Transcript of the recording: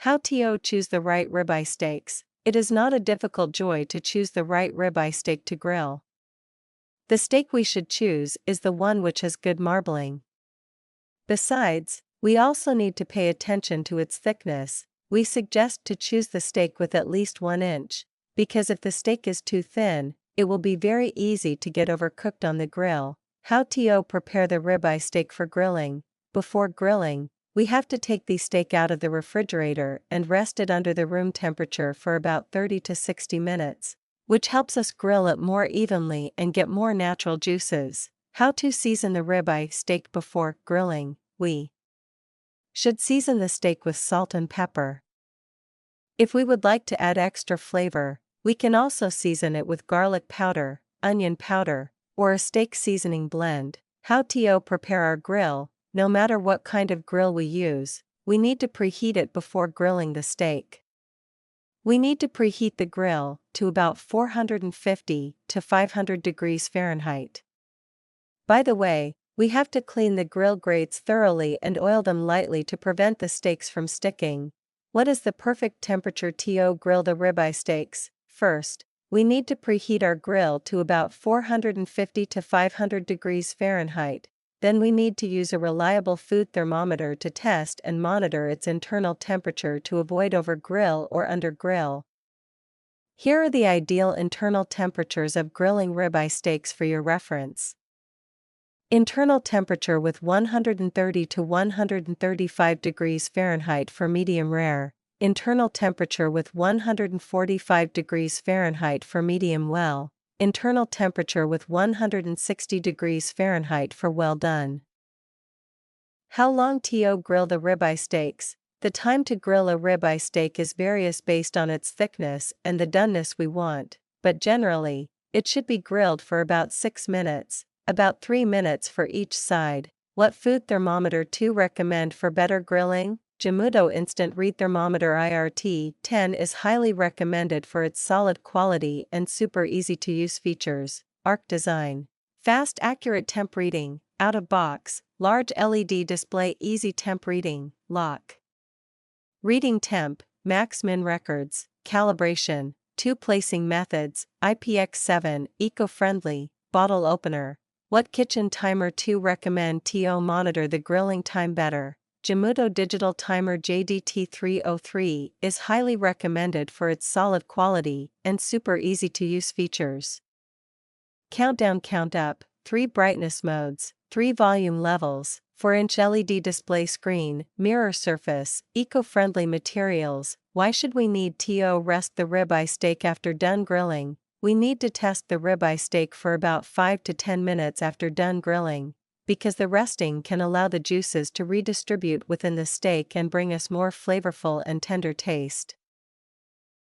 How to choose the right ribeye steaks. It is not a difficult joy to choose the right ribeye steak to grill. The steak we should choose is the one which has good marbling. Besides, we also need to pay attention to its thickness. We suggest to choose the steak with at least 1 inch, because if the steak is too thin, it will be very easy to get overcooked on the grill. How to prepare the ribeye steak for grilling. Before grilling, we have to take the steak out of the refrigerator and rest it under the room temperature for about 30 to 60 minutes, which helps us grill it more evenly and get more natural juices. How to season the ribeye steak before grilling. We should season the steak with salt and pepper. If we would like to add extra flavor, we can also season it with garlic powder, onion powder, or a steak seasoning blend. How to prepare our grill. No matter what kind of grill we use, we need to preheat it before grilling the steak. We need to preheat the grill to about 450 to 500 degrees Fahrenheit. By the way, we have to clean the grill grates thoroughly and oil them lightly to prevent the steaks from sticking. What is the perfect temperature to grill the ribeye steaks? First, we need to preheat our grill to about 450 to 500 degrees Fahrenheit. Then we need to use a reliable food thermometer to test and monitor its internal temperature to avoid overgrill or undergrill. Here are the ideal internal temperatures of grilling ribeye steaks for your reference. Internal temperature with 130 to 135 degrees Fahrenheit for medium rare. Internal temperature with 145 degrees Fahrenheit for medium well. Internal temperature with 160 degrees Fahrenheit for well done. How long to grill the ribeye steaks? The time to grill a ribeye steak is various based on its thickness and the doneness we want, but generally, it should be grilled for about 6 minutes, about 3 minutes for each side. What food thermometer to recommend for better grilling? Jamudo Instant Read Thermometer IRT10 is highly recommended for its solid quality and super easy to use features. ARC design. Fast accurate temp reading, out of box, large LED display easy temp reading, lock. Reading temp, max min records, calibration, 2 placing methods, IPX7, eco-friendly, bottle opener. What kitchen timer to recommend to monitor the grilling time better? Jamudo Digital Timer JDT303 is highly recommended for its solid quality and super easy to use features. Countdown count up, 3 brightness modes, 3 volume levels, 4-inch LED display screen, mirror surface, eco-friendly materials. Why should we need to rest the ribeye steak after done grilling? We need to test the ribeye steak for about 5 to 10 minutes after done grilling, because the resting can allow the juices to redistribute within the steak and bring us more flavorful and tender taste.